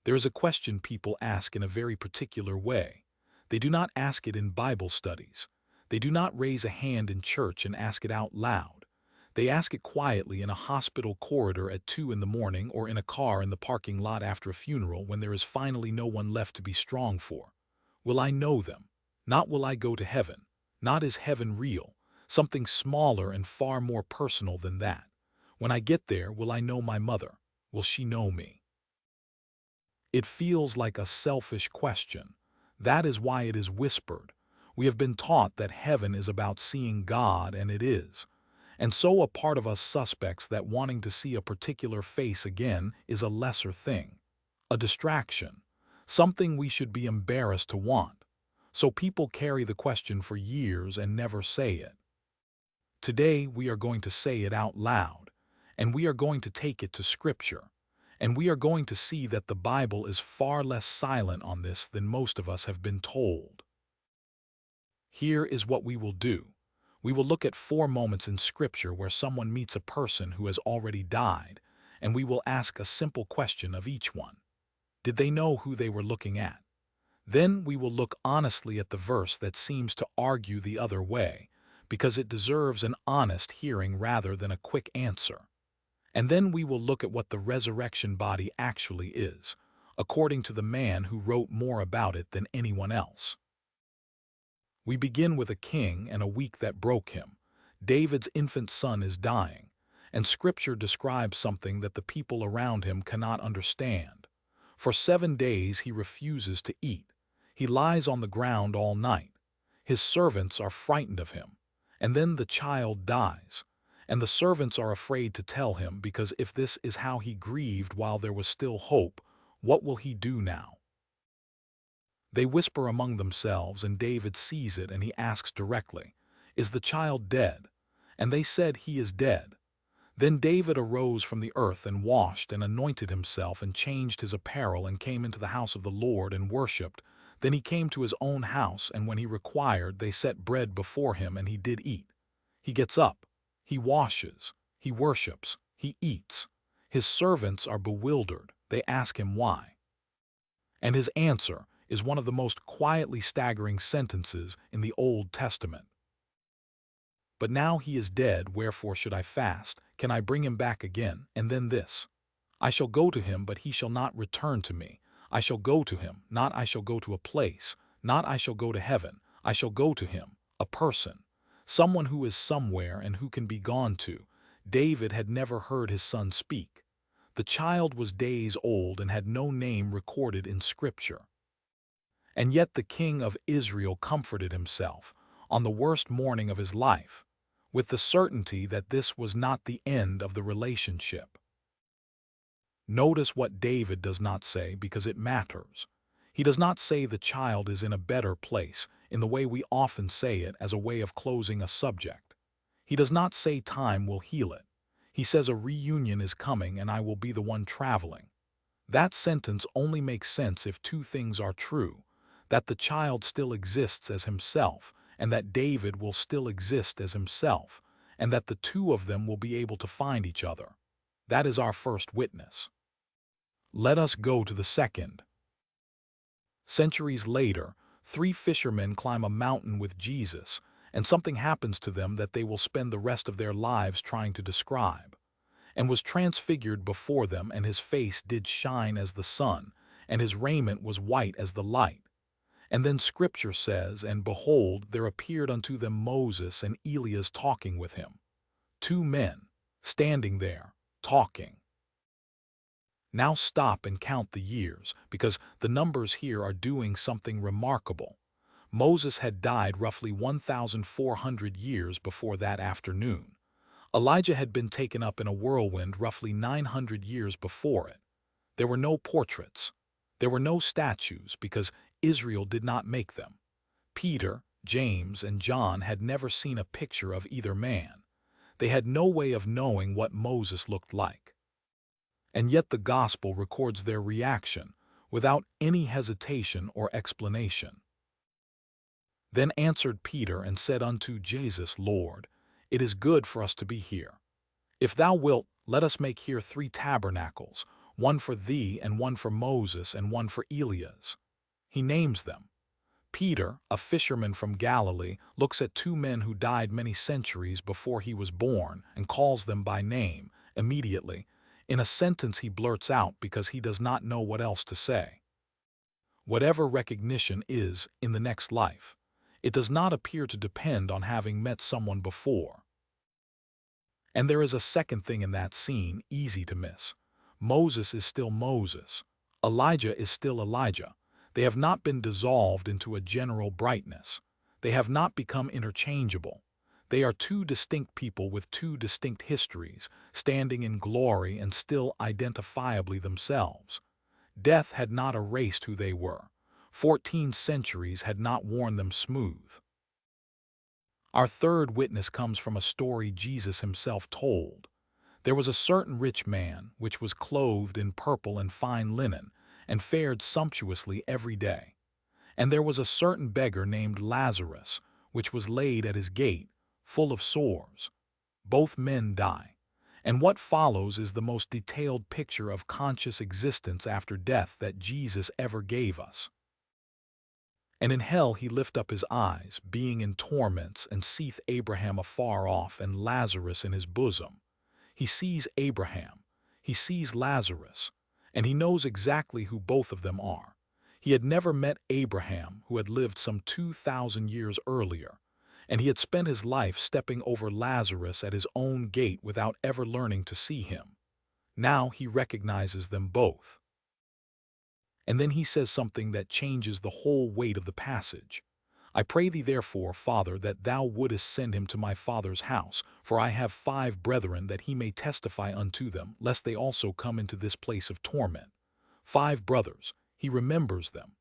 There is a question people ask in a very particular way. They do not ask it in Bible studies. They do not raise a hand in church and ask it out loud. They ask it quietly in a hospital corridor at 2 in the morning or in a car in the parking lot after a funeral when there is finally no one left to be strong for. Will I know them? Not will I go to heaven. Not is heaven real. Something smaller and far more personal than that. When I get there, will I know my mother? Will she know me? It feels like a selfish question. That is why it is whispered. We have been taught that heaven is about seeing God, and it is. And so a part of us suspects that wanting to see a particular face again is a lesser thing, a distraction, something we should be embarrassed to want. So people carry the question for years and never say it. Today we are going to say it out loud, and we are going to take it to Scripture, and we are going to see that the Bible is far less silent on this than most of us have been told. Here is what we will do. We will look at 4 moments in Scripture where someone meets a person who has already died, and we will ask a simple question of each one. Did they know who they were looking at? Then we will look honestly at the verse that seems to argue the other way, because it deserves an honest hearing rather than a quick answer. And then we will look at what the resurrection body actually is, according to the man who wrote more about it than anyone else. We begin with a king and a week that broke him. David's infant son is dying, and Scripture describes something that the people around him cannot understand. For 7 days he refuses to eat. He lies on the ground all night. His servants are frightened of him. And then the child dies. And the servants are afraid to tell him, because if this is how he grieved while there was still hope, what will he do now? They whisper among themselves, and David sees it, and he asks directly, "Is the child dead?" And they said, "He is dead." Then David arose from the earth and washed and anointed himself and changed his apparel and came into the house of the Lord and worshipped. Then he came to his own house, and when he required, they set bread before him, and he did eat. He gets up, he washes, he worships, he eats. His servants are bewildered. They ask him why. And his answer is one of the most quietly staggering sentences in the Old Testament. "But now he is dead, wherefore should I fast? Can I bring him back again?" And then this, "I shall go to him, but he shall not return to me. I shall go to him, not I shall go to a place, not I shall go to heaven. I shall go to him, a person, someone who is somewhere and who can be gone to." David had never heard his son speak. The child was days old and had no name recorded in Scripture. And yet the king of Israel comforted himself, on the worst morning of his life, with the certainty that this was not the end of the relationship. Notice what David does not say, because it matters. He does not say the child is in a better place, in the way we often say it as a way of closing a subject. He does not say time will heal it. He says a reunion is coming and I will be the one traveling. That sentence only makes sense if 2 things are true: that the child still exists as himself, and that David will still exist as himself, and that the 2 of them will be able to find each other. That is our first witness. Let us go to the second. Centuries later, 3 fishermen climb a mountain with Jesus, and something happens to them that they will spend the rest of their lives trying to describe. "And was transfigured before them, and his face did shine as the sun, and his raiment was white as the light." And then Scripture says, "And behold, there appeared unto them Moses and Elias talking with him." 2 men, standing there, talking. Now stop and count the years, because the numbers here are doing something remarkable. Moses had died roughly 1,400 years before that afternoon. Elijah had been taken up in a whirlwind roughly 900 years before it. There were no portraits. There were no statues, because Israel did not make them. Peter, James, and John had never seen a picture of either man. They had no way of knowing what Moses looked like. And yet the Gospel records their reaction, without any hesitation or explanation. "Then answered Peter and said unto Jesus, Lord, it is good for us to be here. If thou wilt, let us make here 3 tabernacles, one for thee and one for Moses and one for Elias. He names them. Peter, a fisherman from Galilee, looks at two men who died many centuries before he was born and calls them by name, immediately. In a sentence he blurts out because he does not know what else to say. Whatever recognition is in the next life, it does not appear to depend on having met someone before. And there is a second thing in that scene easy to miss. Moses is still Moses. Elijah is still Elijah. They have not been dissolved into a general brightness. They have not become interchangeable. They are two distinct people with two distinct histories, standing in glory and still identifiably themselves. Death had not erased who they were. 14 centuries had not worn them smooth. Our third witness comes from a story Jesus himself told. There was a certain rich man which was clothed in purple and fine linen, and fared sumptuously every day. And there was a certain beggar named Lazarus, which was laid at his gate, full of sores. Both men die. And what follows is the most detailed picture of conscious existence after death that Jesus ever gave us. And in hell he lift up his eyes, being in torments, and seeth Abraham afar off, and Lazarus in his bosom. He sees Abraham, he sees Lazarus, and he knows exactly who both of them are. He had never met Abraham, who had lived some 2,000 years earlier, and he had spent his life stepping over Lazarus at his own gate without ever learning to see him. Now he recognizes them both. And then he says something that changes the whole weight of the passage. I pray thee therefore, Father, that thou wouldest send him to my father's house, for I have 5 brethren, that he may testify unto them, lest they also come into this place of torment. 5 brothers, he remembers them.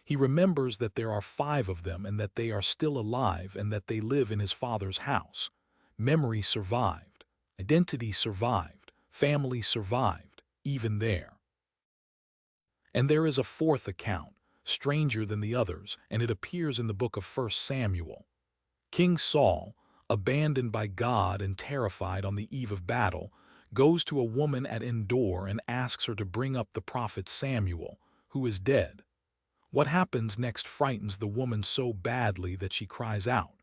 He remembers that there are 5 of them, and that they are still alive, and that they live in his father's house. Memory survived, identity survived, family survived, even there. And there is a fourth account, stranger than the others, and it appears in the book of 1 Samuel. King Saul, abandoned by God and terrified on the eve of battle, goes to a woman at Endor and asks her to bring up the prophet Samuel, who is dead. What happens next frightens the woman so badly that she cries out,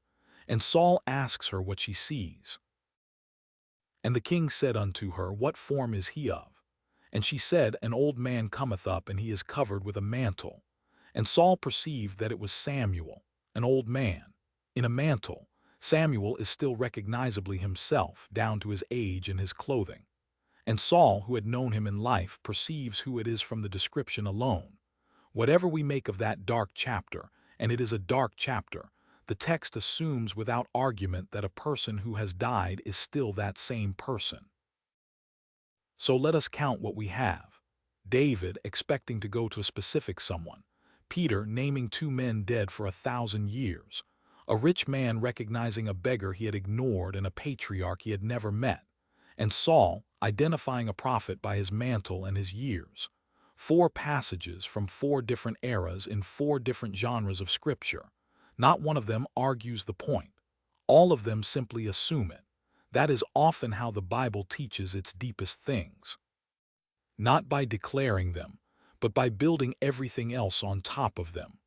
and Saul asks her what she sees. And the king said unto her, What form is he of? And she said, An old man cometh up, and he is covered with a mantle. And Saul perceived that it was Samuel, an old man, in a mantle. Samuel is still recognizably himself, down to his age and his clothing. And Saul, who had known him in life, perceives who it is from the description alone. Whatever we make of that dark chapter, and it is a dark chapter, the text assumes without argument that a person who has died is still that same person. So let us count what we have. David expecting to go to a specific someone. Peter naming 2 men dead for 1,000 years. A rich man recognizing a beggar he had ignored and a patriarch he had never met. And Saul identifying a prophet by his mantle and his years. 4 passages from 4 different eras in 4 different genres of scripture. Not one of them argues the point. All of them simply assume it. That is often how the Bible teaches its deepest things. Not by declaring them, but by building everything else on top of them.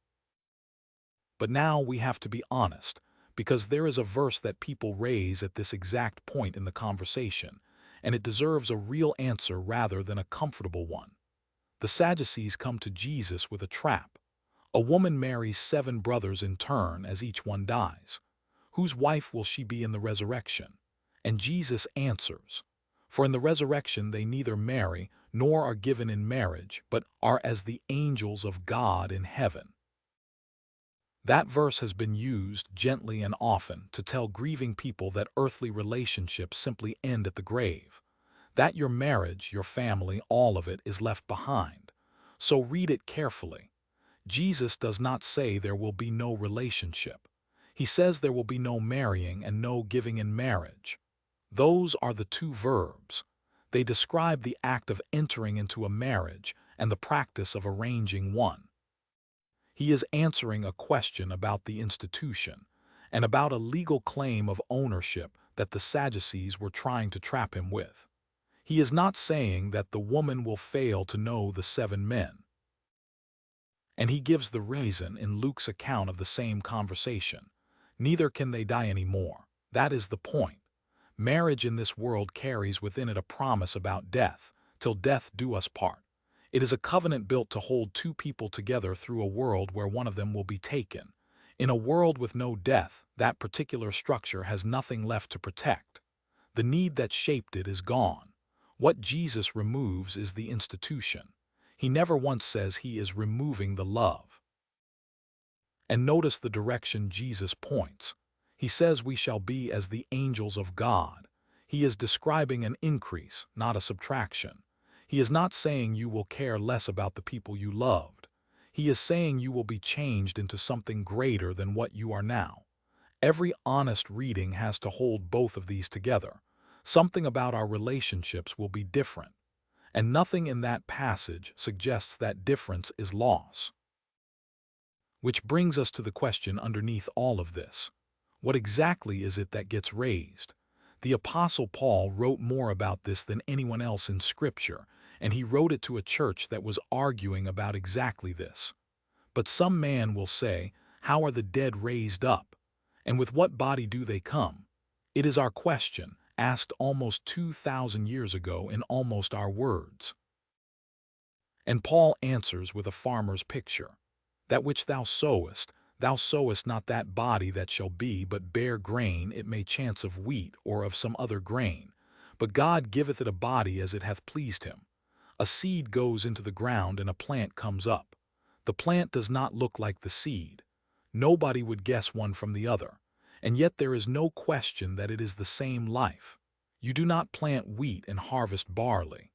But now we have to be honest, because there is a verse that people raise at this exact point in the conversation, and it deserves a real answer rather than a comfortable one. The Sadducees come to Jesus with a trap. A woman marries 7 brothers in turn as each one dies. Whose wife will she be in the resurrection? And Jesus answers, For in the resurrection they neither marry nor are given in marriage, but are as the angels of God in heaven. That verse has been used gently and often to tell grieving people that earthly relationships simply end at the grave, that your marriage, your family, all of it is left behind. So read it carefully. Jesus does not say there will be no relationship. He says there will be no marrying and no giving in marriage. Those are the 2 verbs. They describe the act of entering into a marriage and the practice of arranging one. He is answering a question about the institution and about a legal claim of ownership that the Sadducees were trying to trap him with. He is not saying that the woman will fail to know the 7 men. And he gives the reason in Luke's account of the same conversation. Neither can they die any more. That is the point. Marriage in this world carries within it a promise about death, till death do us part. It is a covenant built to hold two people together through a world where one of them will be taken. In a world with no death, that particular structure has nothing left to protect. The need that shaped it is gone. What Jesus removes is the institution. He never once says he is removing the love. And notice the direction Jesus points. He says we shall be as the angels of God. He is describing an increase, not a subtraction. He is not saying you will care less about the people you loved. He is saying you will be changed into something greater than what you are now. Every honest reading has to hold both of these together. Something about our relationships will be different, and nothing in that passage suggests that difference is loss. Which brings us to the question underneath all of this. What exactly is it that gets raised? The Apostle Paul wrote more about this than anyone else in Scripture, and he wrote it to a church that was arguing about exactly this. But some man will say, how are the dead raised up? And with what body do they come? It is our question, asked almost 2,000 years ago in almost our words. And Paul answers with a farmer's picture. That which thou sowest not that body that shall be, but bare grain, it may chance of wheat or of some other grain. But God giveth it a body as it hath pleased him. A seed goes into the ground and a plant comes up. The plant does not look like the seed. Nobody would guess one from the other. And yet there is no question that it is the same life. You do not plant wheat and harvest barley.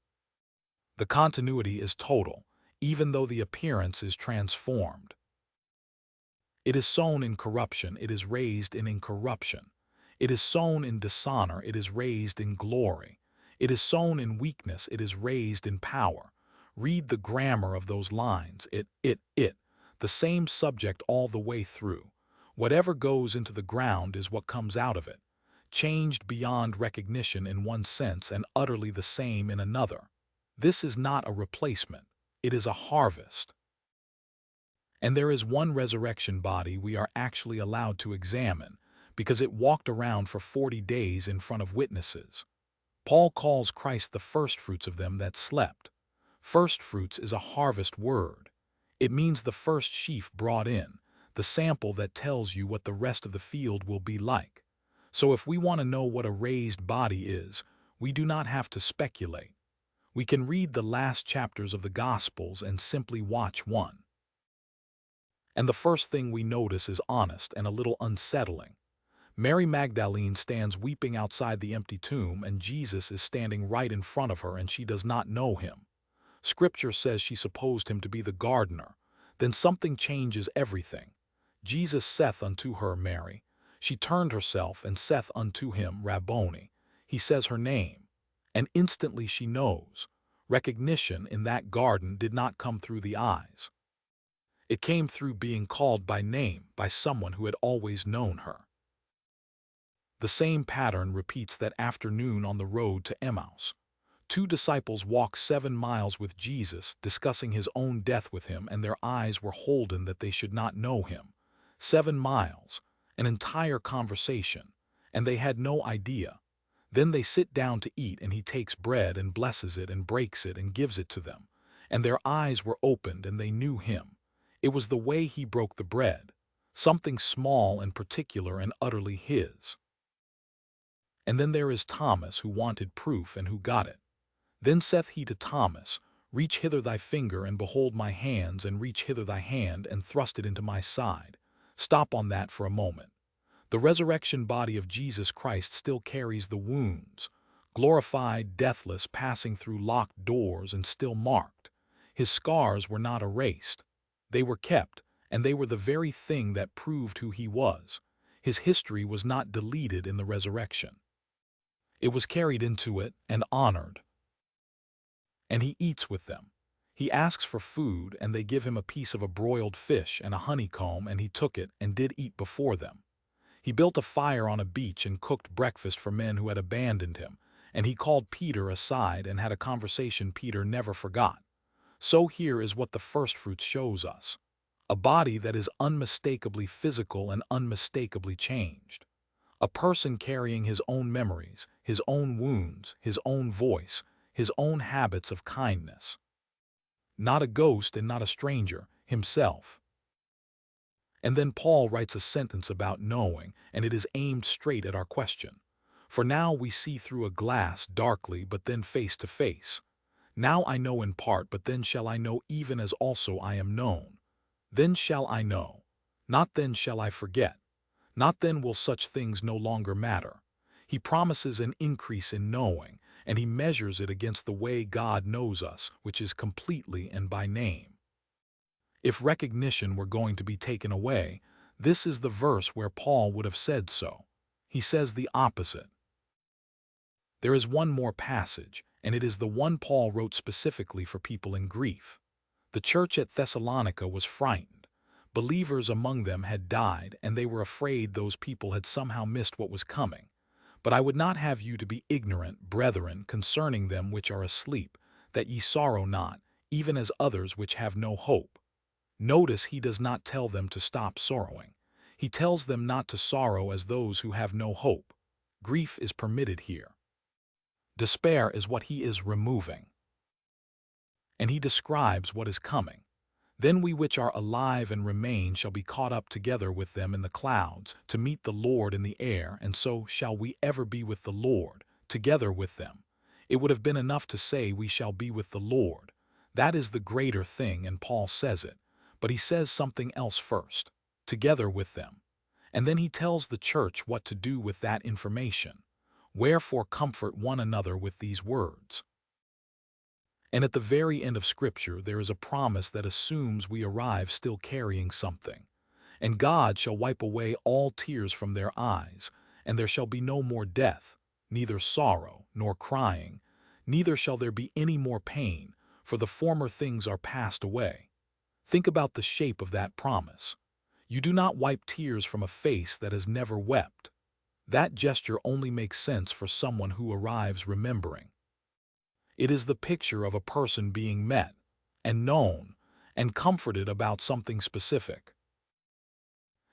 The continuity is total, even though the appearance is transformed. It is sown in corruption, it is raised in incorruption. It is sown in dishonor, it is raised in glory. It is sown in weakness, it is raised in power. Read the grammar of those lines, the same subject all the way through. Whatever goes into the ground is what comes out of it, changed beyond recognition in one sense and utterly the same in another. This is not a replacement, it is a harvest. And there is one resurrection body we are actually allowed to examine, because it walked around for 40 days in front of witnesses. Paul calls Christ the firstfruits of them that slept. Firstfruits is a harvest word. It means the first sheaf brought in, the sample that tells you what the rest of the field will be like. So if we want to know what a raised body is, we do not have to speculate. We can read the last chapters of the Gospels and simply watch one. And the first thing we notice is honest and a little unsettling. Mary Magdalene stands weeping outside the empty tomb, and Jesus is standing right in front of her, and she does not know him. Scripture says she supposed him to be the gardener. Then something changes everything. Jesus saith unto her, Mary. She turned herself and saith unto him, Rabboni. He says her name, and instantly she knows. Recognition in that garden did not come through the eyes. It came through being called by name by someone who had always known her. The same pattern repeats that afternoon on the road to Emmaus. 2 disciples walk 7 miles with Jesus, discussing his own death with him, and their eyes were holden that they should not know him. 7 miles, an entire conversation, and they had no idea. Then they sit down to eat, and he takes bread and blesses it and breaks it and gives it to them. And their eyes were opened, and they knew him. It was the way he broke the bread, something small and particular and utterly his. And then there is Thomas, who wanted proof and who got it. Then saith he to Thomas, Reach hither thy finger, and behold my hands, and reach hither thy hand, and thrust it into my side. Stop on that for a moment. The resurrection body of Jesus Christ still carries the wounds, glorified, deathless, passing through locked doors and still marked. His scars were not erased. They were kept, and they were the very thing that proved who he was. His history was not deleted in the resurrection. It was carried into it and honored. And he eats with them. He asks for food, and they give him a piece of a broiled fish and a honeycomb, and he took it and did eat before them. He built a fire on a beach and cooked breakfast for men who had abandoned him, and he called Peter aside and had a conversation Peter never forgot. So here is what the first fruits shows us. A body that is unmistakably physical and unmistakably changed. A person carrying his own memories, his own wounds, his own voice, his own habits of kindness. Not a ghost and not a stranger, himself. And then Paul writes a sentence about knowing, and it is aimed straight at our question. For now we see through a glass darkly, but then face to face. Now I know in part, but then shall I know even as also I am known. Then shall I know. Not then shall I forget. Not then will such things no longer matter. He promises an increase in knowing, and he measures it against the way God knows us, which is completely and by name. If recognition were going to be taken away, this is the verse where Paul would have said so. He says the opposite. There is one more passage, and it is the one Paul wrote specifically for people in grief. The church at Thessalonica was frightened. Believers among them had died, and they were afraid those people had somehow missed what was coming. But I would not have you to be ignorant, brethren, concerning them which are asleep, that ye sorrow not, even as others which have no hope. Notice he does not tell them to stop sorrowing. He tells them not to sorrow as those who have no hope. Grief is permitted here. Despair is what he is removing. And he describes what is coming. Then we which are alive and remain shall be caught up together with them in the clouds, to meet the Lord in the air, and so shall we ever be with the Lord, together with them. It would have been enough to say we shall be with the Lord. That is the greater thing, and Paul says it. But he says something else first, together with them. And then he tells the church what to do with that information. Wherefore comfort one another with these words. And at the very end of Scripture there is a promise that assumes we arrive still carrying something. And God shall wipe away all tears from their eyes, and there shall be no more death, neither sorrow, nor crying, neither shall there be any more pain, for the former things are passed away. Think about the shape of that promise. You do not wipe tears from a face that has never wept. That gesture only makes sense for someone who arrives remembering. It is the picture of a person being met, and known, and comforted about something specific.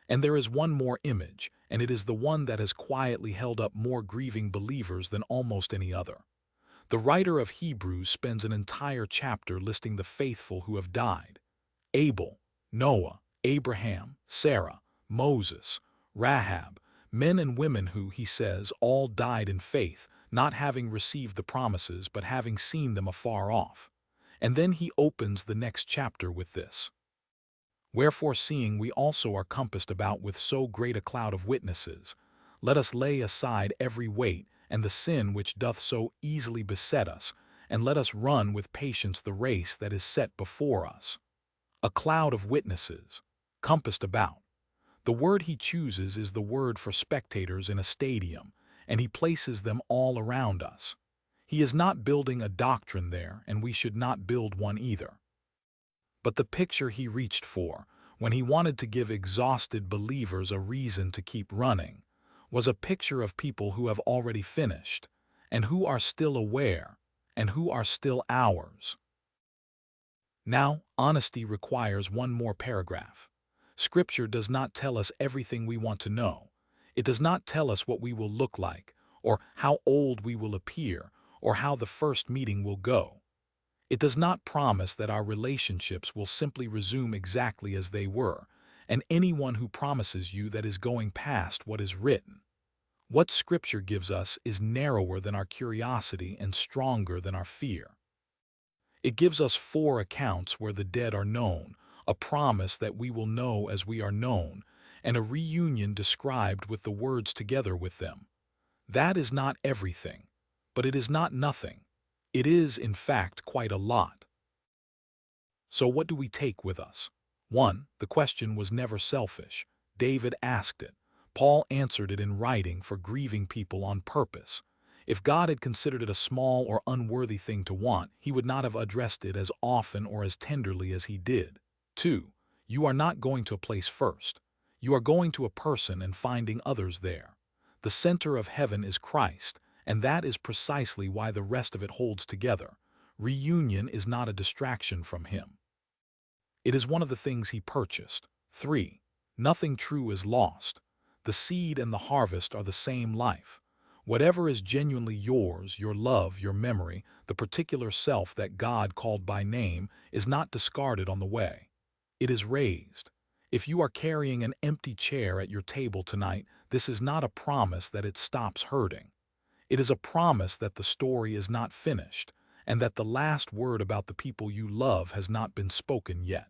And there is one more image, and it is the one that has quietly held up more grieving believers than almost any other. The writer of Hebrews spends an entire chapter listing the faithful who have died. Abel, Noah, Abraham, Sarah, Moses, Rahab, men and women who, he says, all died in faith, not having received the promises but having seen them afar off. And then he opens the next chapter with this. Wherefore seeing we also are compassed about with so great a cloud of witnesses, let us lay aside every weight and the sin which doth so easily beset us, and let us run with patience the race that is set before us. A cloud of witnesses, compassed about. The word he chooses is the word for spectators in a stadium, and he places them all around us. He is not building a doctrine there, and we should not build one either. But the picture he reached for, when he wanted to give exhausted believers a reason to keep running, was a picture of people who have already finished, and who are still aware, and who are still ours. Now, honesty requires one more paragraph. Scripture does not tell us everything we want to know. It does not tell us what we will look like, or how old we will appear, or how the first meeting will go. It does not promise that our relationships will simply resume exactly as they were, and anyone who promises you that is going past what is written. What Scripture gives us is narrower than our curiosity and stronger than our fear. It gives us 4 accounts where the dead are known, a promise that we will know as we are known, and a reunion described with the words together with them. That is not everything, but it is not nothing. It is, in fact, quite a lot. So what do we take with us? 1. The question was never selfish. David asked it. Paul answered it in writing for grieving people on purpose. If God had considered it a small or unworthy thing to want, he would not have addressed it as often or as tenderly as he did. 2. You are not going to a place first. You are going to a person and finding others there. The center of heaven is Christ, And that is precisely why the rest of it holds together. Reunion is not a distraction from him. It is one of the things he purchased. 3. Nothing true is lost. The seed and the harvest are the same life. Whatever is genuinely yours, your love, your memory, the particular self that God called by name, is not discarded on the way. It is raised. If you are carrying an empty chair at your table tonight, this is not a promise that it stops hurting. It is a promise that the story is not finished, and that the last word about the people you love has not been spoken yet.